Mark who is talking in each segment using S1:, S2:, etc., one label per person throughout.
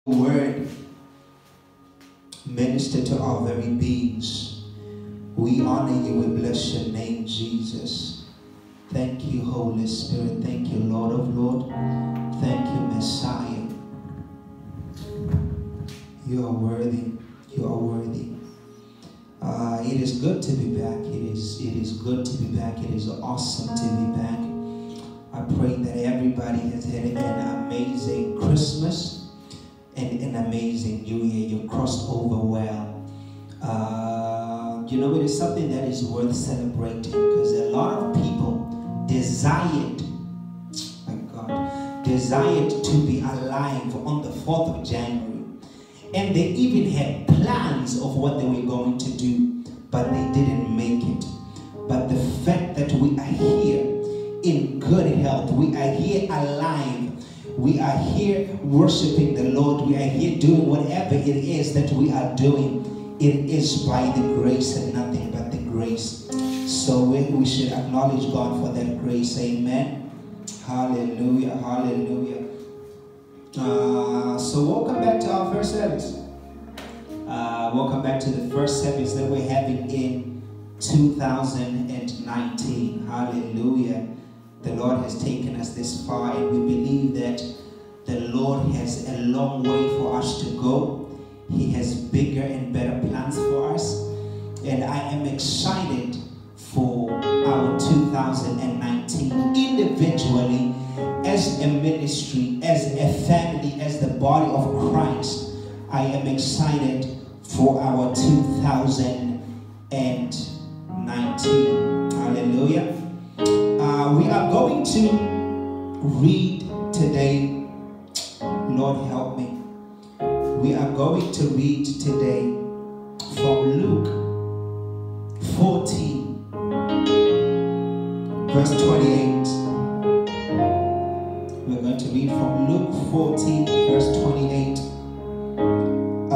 S1: Word minister to our very beings. We honor you, we bless your name, Jesus. Thank you, Holy Spirit. Thank you, Lord of Lords. Thank you, Messiah. You are worthy. You are worthy. It is good to be back. It is good to be back. It is awesome to be back. I pray that everybody has had an amazing Christmas and an amazing New Year. You crossed over well. You know, it is something that is worth celebrating because a lot of people desired to be alive on the 4th of January. And they even had plans of what they were going to do, but they didn't make it. But the fact that we are here in good health, we are here alive, we are here worshiping the Lord, we are here doing whatever it is that we are doing, it is by the grace and nothing but the grace. So we should acknowledge God for that grace. Amen. Hallelujah. Hallelujah. So welcome back to our first service. Welcome back to the first service that we're having in 2019. Hallelujah. The Lord has taken us this far, and we believe that the Lord has a long way for us to go. He has bigger and better plans for us. And I am excited for our 2019 individually, as a ministry, as a family, as the body of Christ. I am excited for our 2019. Hallelujah. We are going to read today. Lord help me. We are going to read today from Luke 14, verse 28. We're going to read from Luke 14, verse 28. I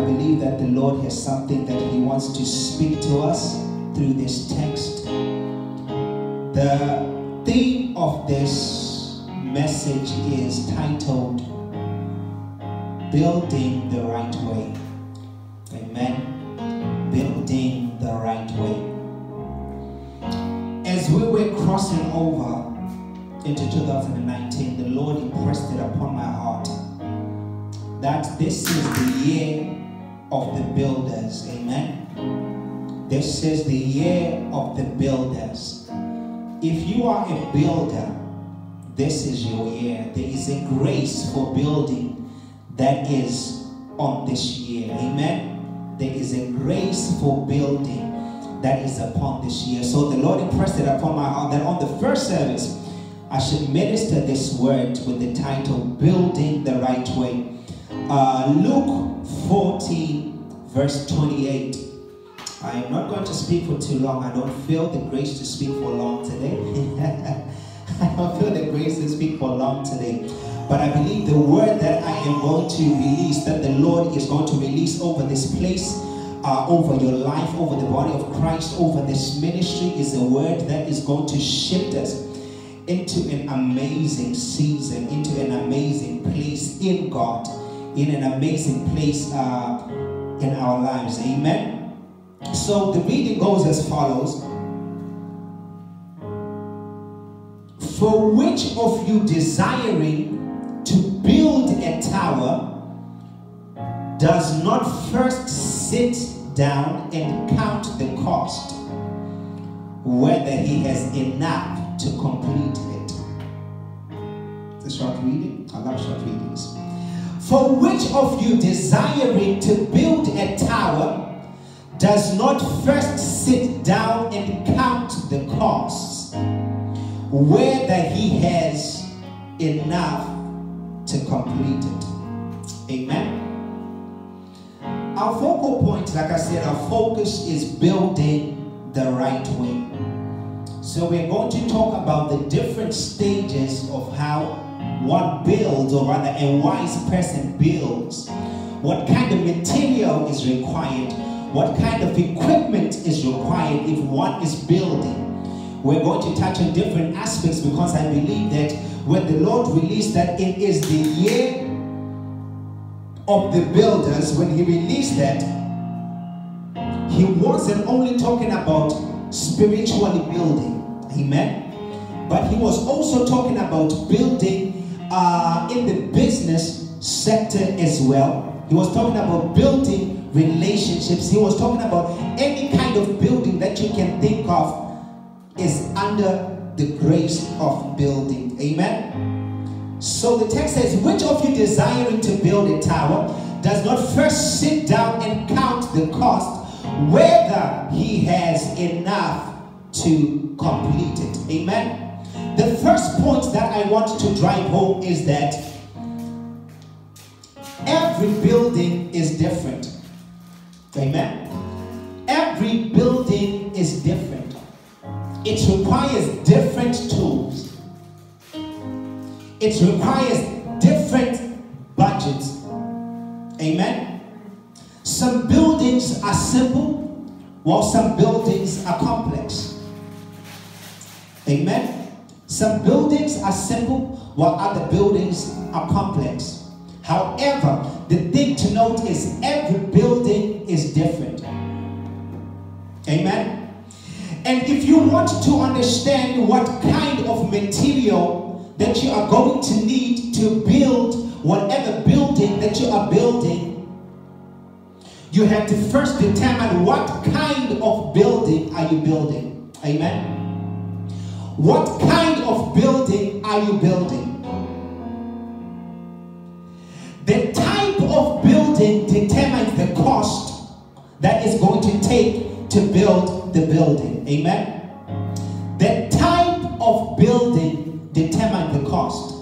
S1: believe that the Lord has something that He wants to speak to us through this text. The theme of this message is titled Building the Right Way. Amen. Building the right way. As we were crossing over into 2019, the Lord impressed it upon my heart that this is the year of the builders. Amen. This is the year of the builders. If you are a builder, this is your year. There is a grace for building that is on this year. Amen. There is a grace for building that is upon this year. So the Lord impressed it upon my heart that on the first service, I should minister this word with the title, Building the Right Way. Luke 14, verse 28. I am not going to speak for too long. I don't feel the grace to speak for long today. I don't feel the grace to speak for long today. But I believe the word that I am going to release, that the Lord is going to release over this place, over your life, over the body of Christ, over this ministry, is a word that is going to shift us into an amazing season, into an amazing place in God, in an amazing place in our lives. Amen. So the reading goes as follows. For which of you desiring to build a tower does not first sit down and count the cost, whether he has enough to complete it? It's a short reading. I love short readings. For which of you desiring to build a tower does not first sit down and count the costs, whether he has enough to complete it? Amen. Our focal point, like I said, our focus is building the right way. So we're going to talk about the different stages of how one builds, or rather a wise person builds. What kind of material is required? What kind of equipment is required if one is building? We're going to touch on different aspects because I believe that when the Lord released that it is the year of the builders, when he released that, he wasn't only talking about spiritually building, amen, but he was also talking about building in the business sector as well. He was talking about building relationships. He was talking about any kind of building that you can think of is under the grace of building, amen. So the text says, which of you desiring to build a tower does not first sit down and count the cost, whether he has enough to complete it, amen. The first point that I want to drive home is that every building is different, amen. Every building is different. It requires different tools. It requires different budgets, amen. Some buildings are simple, while some buildings are complex, amen. Some buildings are simple, while other buildings are complex. However, the thing to note is every building is different, amen. And if you want to understand what kind of material that you are going to need to build whatever building that you are building, you have to first determine what kind of building are you building, amen. What kind of building are you building? The type of building determines the cost that is going to take to build the building, amen. The type of building determines the cost.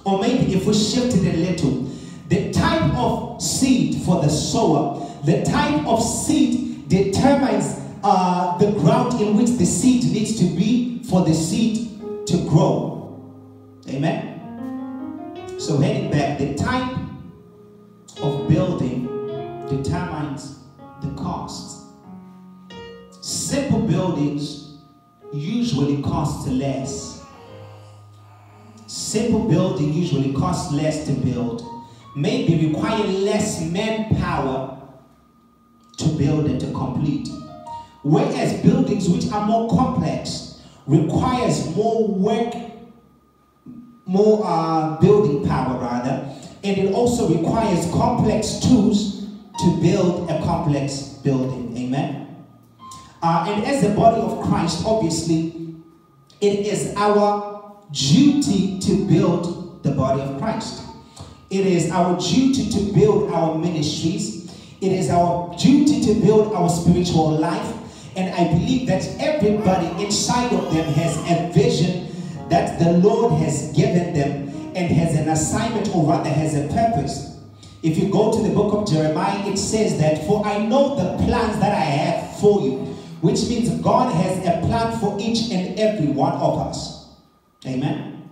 S1: Or maybe if we shift it a little, the type of seed for the sower, the type of seed determines the ground in which the seed needs to be for the seed to grow, amen. So heading back, the type of building determines the cost. Simple buildings usually cost less. Simple building usually costs less to build. Maybe require less manpower to build and to complete. Whereas buildings which are more complex requires more work, more building power rather, and it also requires complex tools to build a complex building, amen. And as the body of Christ, obviously, it is our duty to build the body of Christ. It is our duty to build our ministries. It is our duty to build our spiritual life. And I believe that everybody inside of them has a vision that the Lord has given them and has an assignment, or rather has a purpose. If you go to the book of Jeremiah, it says that, for I know the plans that I have for you, which means God has a plan for each and every one of us. Amen.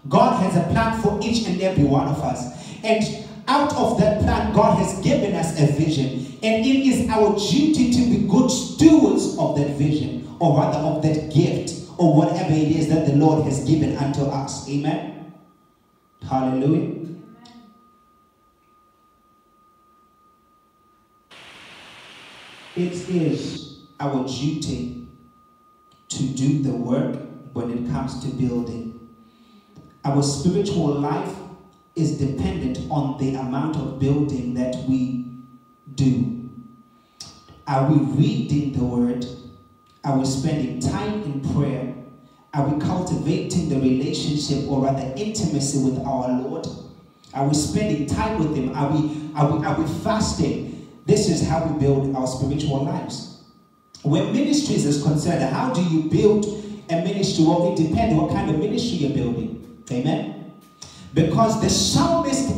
S1: God has a plan for each and every one of us. And out of that plan, God has given us a vision. And it is our duty to be good stewards of that vision, or rather of that gift, or whatever it is that the Lord has given unto us. Amen. Hallelujah. It is our duty to do the work when it comes to building. Our spiritual life is dependent on the amount of building that we do. Are we reading the word? Are we spending time in prayer? Are we cultivating the relationship, or rather intimacy, with our Lord? Are we spending time with him? Are we fasting? This is how we build our spiritual lives. When ministries is concerned, how do you build a ministry? Well, it depends what kind of ministry you're building. Amen? Because the psalmist,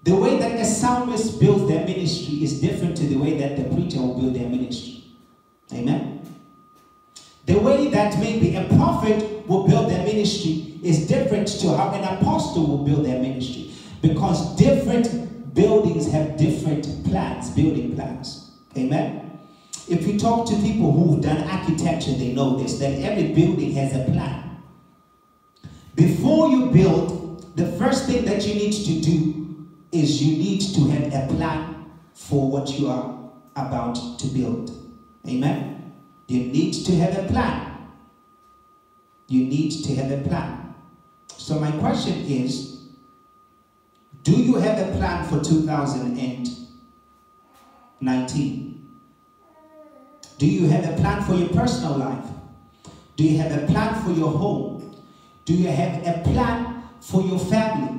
S1: the way that a psalmist builds their ministry is different to the way that the preacher will build their ministry. Amen? The way that maybe a prophet will build their ministry is different to how an apostle will build their ministry. Because different buildings have different plans, building plans. Amen? If you talk to people who've done architecture, they know this, that every building has a plan. Before you build, the first thing that you need to do is you need to have a plan for what you are about to build. Amen? You need to have a plan. You need to have a plan. So my question is, do you have a plan for 2019? Do you have a plan for your personal life? Do you have a plan for your home? Do you have a plan for your family?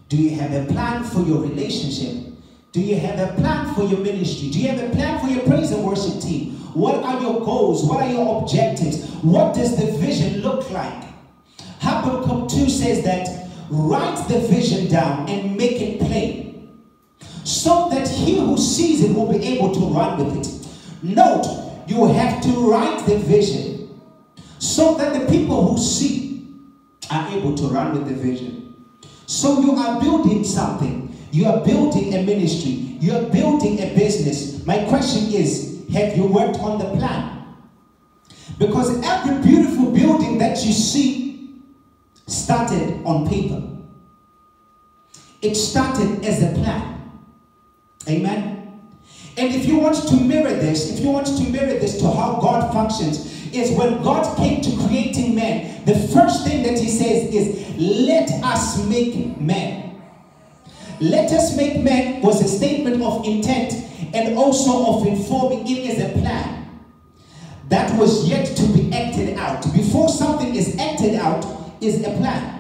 S1: Do you have a plan for your relationship? Do you have a plan for your ministry? Do you have a plan for your praise and worship team? What are your goals? What are your objectives? What does the vision look like? Habakkuk 2 says that write the vision down and make it plain, so that he who sees it will be able to run with it. Note, you have to write the vision so that the people who see are able to run with the vision. So you are building something. You are building a ministry. You are building a business. My question is, have you worked on the plan? Because every beautiful building that you see started on paper. It started as a plan. Amen. And if you want to mirror this, to how God functions, is when God came to creating man, the first thing that he says is, let us make man. Let us make man was a statement of intent and also of informing it as a plan that was yet to be acted out. Before something is acted out is a plan.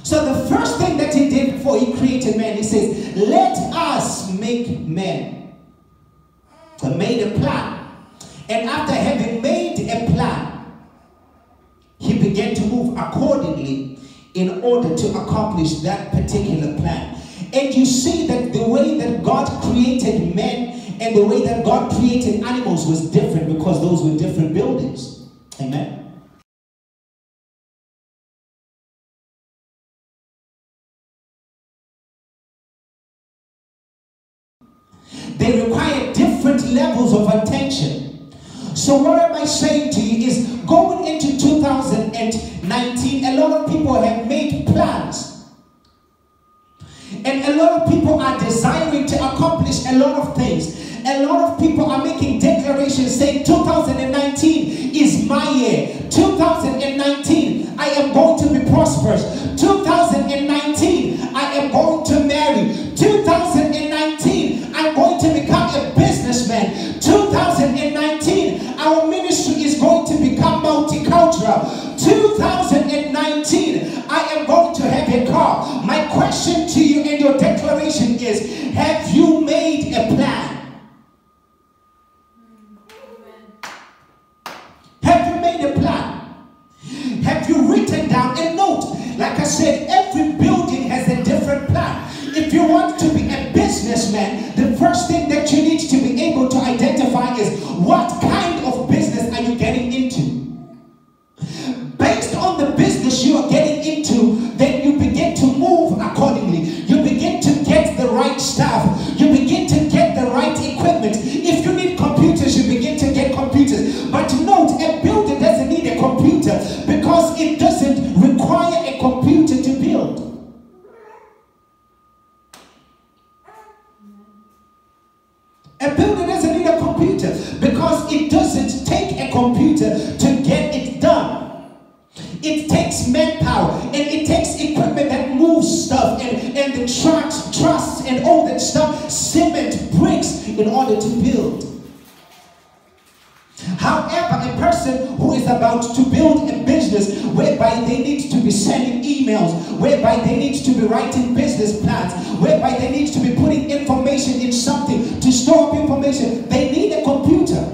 S1: So the first thing that he did before he created man, he says, let us make man. He made a plan. And after having made a plan, he began to move accordingly in order to accomplish that particular plan. And you see that the way that God created men and the way that God created animals was different, because those were different buildings. Amen. They require different levels of attention. So what am I saying to you is, going into 2019, a lot of people have made plans. And a lot of people are desiring to accomplish a lot of things. A lot of people are making declarations saying 2019 is my year. 2019, I am going to be prosperous. 2019, I am going to marry. 2019, I'm going to become a businessman. 2019, our ministry is going to become multicultural. 2019, I am going to have a car. My question to you and your declaration is, have you made a plan? Have you made a plan? Have you written down a note? Like I said, every building has a different plan. If you want to be a businessman, the first thing that you need to be able to identify is, what kind of business are you getting into? Based on the business you are getting into, then you begin to move accordingly. You begin to get the right staff. You begin to get the right equipment. If you need computers, you begin to get computers. But note, a builder doesn't need a computer, because it doesn't require a computer to build. A builder doesn't need a computer, because it doesn't take a computer to get it done. It takes manpower, and it takes equipment that moves stuff, and the trucks, trusses, and all that stuff, cement, bricks, in order to build. However, a person who is about to build a business whereby they need to be sending emails, whereby they need to be writing business plans, whereby they need to be putting information in something to store up information, they need a computer.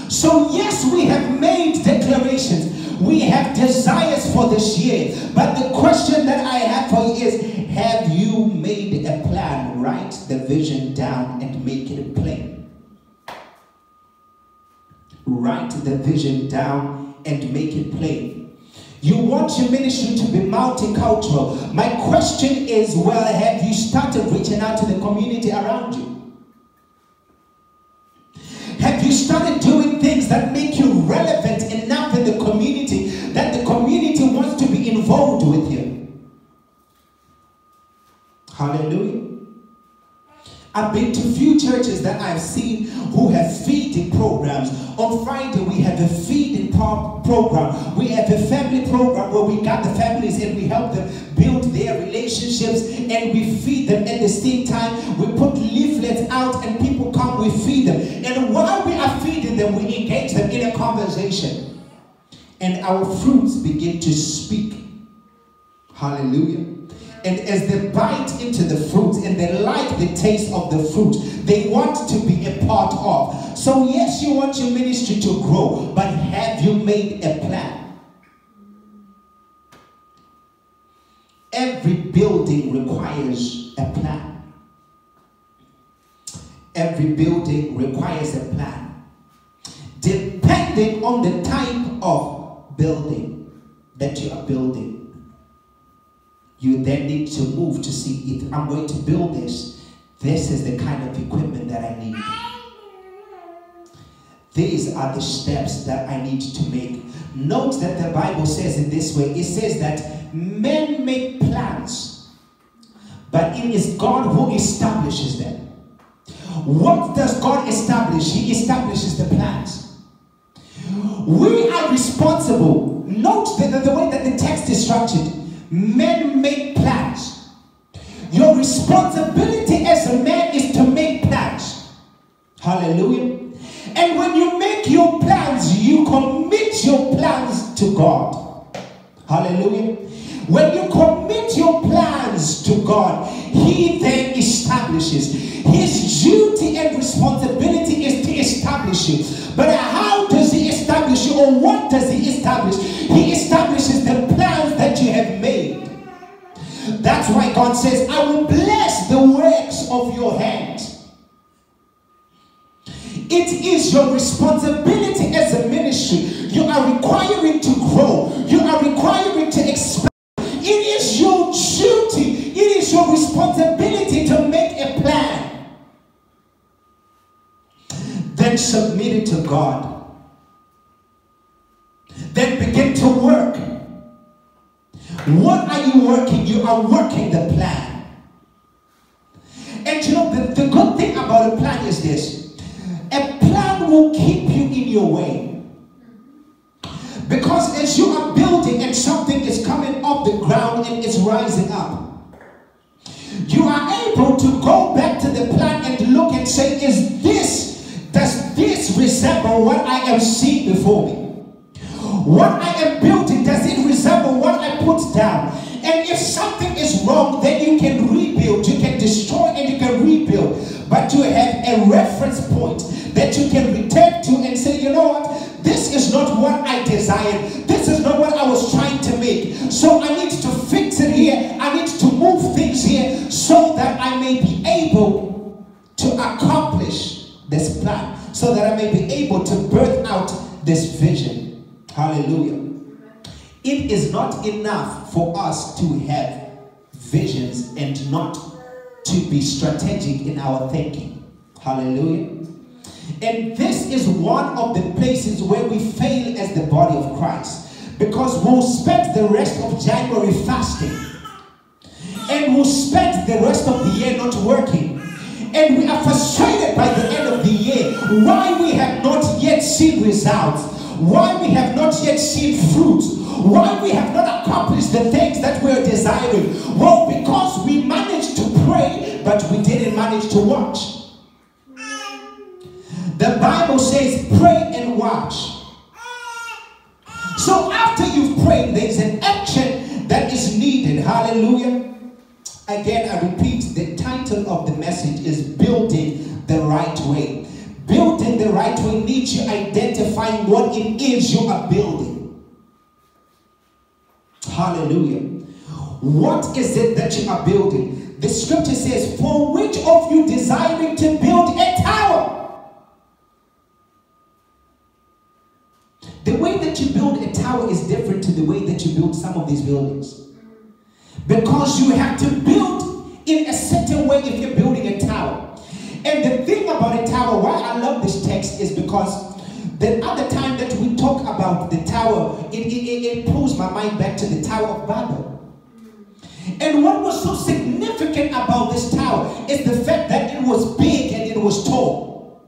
S1: So yes, we have made declarations. We have desires for this year. But the question that I have for you is, have you made a plan? Write the vision down and make it plain. Write the vision down and make it plain. You want your ministry to be multicultural. My question is, well, have you started reaching out to the community around you? Have you started doing things that make you relevant enough in the community that the community wants to be involved involved with you. Hallelujah. I've been to few churches that I've seen who have feeding programs. On Friday, we have a feeding program. We have a family program where we got the families and we help them build their relationships and we feed them. At the same time, we put leaflets out and people come, we feed them. And while we are feeding them, we engage them in a conversation. And our fruits begin to speak. Hallelujah. And as they bite into the fruit and they like the taste of the fruit, they want to be a part of. So yes, you want your ministry to grow, but have you made a plan? Every building requires a plan. Every building requires a plan. Depending on the type of building that you are building, you then need to move to see if I'm going to build this. This is the kind of equipment that I need. These are the steps that I need to make. Note that the Bible says in this way. It says that men make plans, but it is God who establishes them. What does God establish? He establishes the plans. We are responsible. Note that the way that the text is structured. Men make plans. Your responsibility as a man is to make plans. Hallelujah. And when you make your plans, you commit your plans to God. Hallelujah. When you commit your plans to God, He then establishes. His duty and responsibility is to establish you. But how does He establish you, or what does He establish? He establishes the plans that you have made. That's why God says, I will bless the works of your hands. It is your responsibility as a ministry. You are requiring to grow. You are requiring to expand. It is your duty. It is your responsibility to make a plan. Then submit it to God. Then begin to work. What are you working? You are working the plan. And you know, the good thing about a plan is this. A plan will keep you in your way. Because as you are building and something is coming off the ground and it's rising up, you are able to go back to the plan and look and say, does this resemble what I am seeing before me? What I am building, does it resemble what I put down? And if something is wrong, then you can rebuild. You can destroy and you can rebuild. But you have a reference point that you can return to and say, you know what? This is not what I desired. This is not what I was trying to make. So I need to fix it here. I need to move things here so that I may be able to accomplish this plan. So that I may be able to birth out this vision. Hallelujah. It is not enough for us to have visions and not to be strategic in our thinking. Hallelujah. And this is one of the places where we fail as the body of Christ, because we'll spend the rest of January fasting and we'll spend the rest of the year not working, and we are frustrated by the end of the year why we have not yet seen results, why we have not yet seen fruit, why we have not accomplished the things that we're desiring. Well, because we managed to pray, but we didn't manage to watch. The Bible says pray and watch. So after you've prayed, there's an action that is needed. Hallelujah. Again, I repeat, the title of the message is Building the Right Way. Building the right way needs you identifying what it is you are building. Hallelujah. What is it that you are building? The scripture says, for which of you desiring to build a tower? The way that you build a tower is different to the way that you build some of these buildings. Because you have to build in a certain way if you're building a tower. And the thing about a tower, why I love this text, is because The other time that we talk about the tower, it pulls my mind back to the Tower of Babel. And what was so significant about this tower is the fact that it was big and it was tall.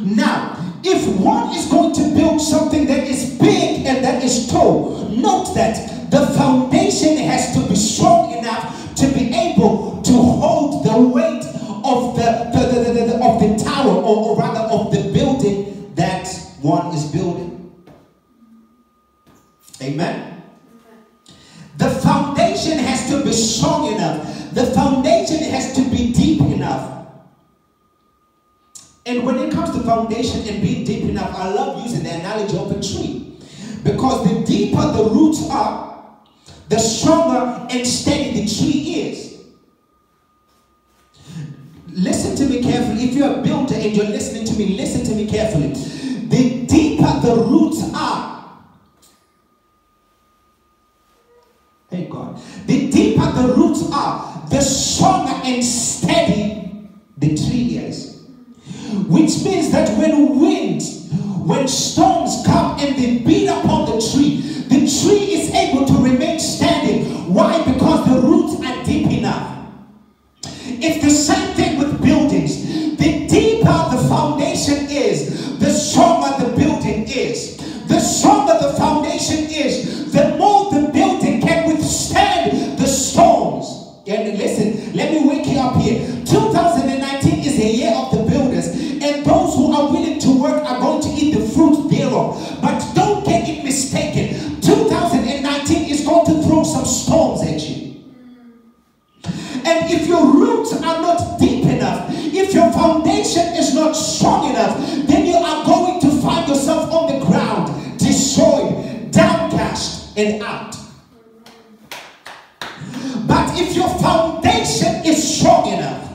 S1: Now, if one is going to build something that is big and that is tall, note that the foundation has to be strong enough to be able to hold the weight of the tower, or rather of the building that one is building. Amen. The foundation has to be strong enough. The foundation has to be deep enough. And when it comes to foundation and being deep enough, I love using the analogy of a tree. Because the deeper the roots are, the stronger and steady the tree is. Listen to me carefully. If you're a builder and you're listening to me, listen to me carefully. The deeper the roots are, hey God, the deeper the roots are, the stronger and steady the tree is. Which means that when storms come and they beat upon the tree is able to remain standing. Why? Because the roots are deep enough. It's the same thing with buildings. The deeper the foundation is, the stronger the building is. The stronger the foundation is, the more the building can withstand the storms. And listen, let me wake you up here. 2019 is a year of the builders, and those who are willing to work are going to eat the fruit thereof. But don't get it mistaken. 2019 is going to throw some storms at you. And if your roots are not deep enough, if your foundation is not strong enough, then you are going to find yourself on the ground, destroyed, downcast, and out. But if your foundation is strong enough,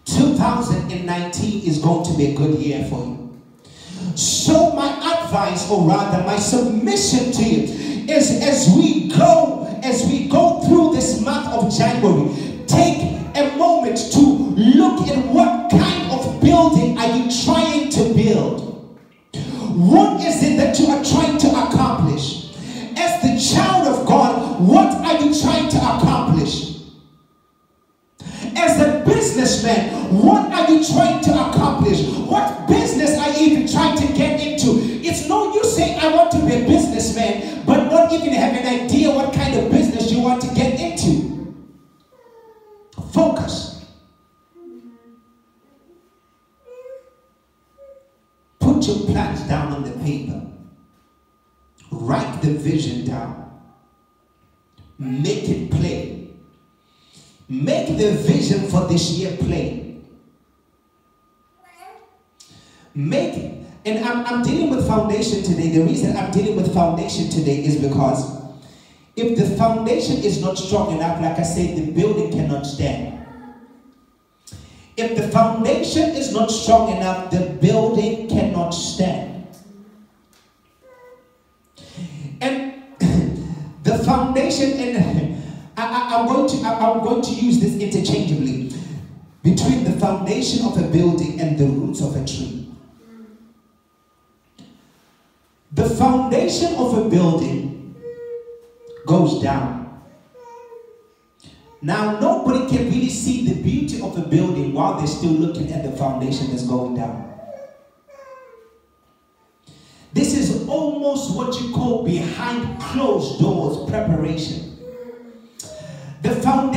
S1: 2019 is going to be a good year for you. So my advice, or rather my submission to you, is as we go through this month of January, take a moment to look at what kind of building are you trying to build. What is it that you are trying to accomplish? As the child of God, what are you trying to accomplish? As a businessman, what are you trying to accomplish? What business are you even trying to get into? It's no use saying I want to be a businessman, but not even have an idea what kind of business you want to get into. Focus. Put your plans down on the paper. Write the vision down. Make it plain. Make the vision for this year plain. And I'm dealing with foundation today. The reason I'm dealing with foundation today is because if the foundation is not strong enough, like I said, the building cannot stand. If the foundation is not strong enough, the building cannot stand. And the foundation, and I'm going to use this interchangeably, between the foundation of a building and the roots of a tree. The foundation of a building goes down. Now, nobody can really see the beauty of a building while they're still looking at the foundation that's going down. This is almost what you call behind closed doors preparation. The foundation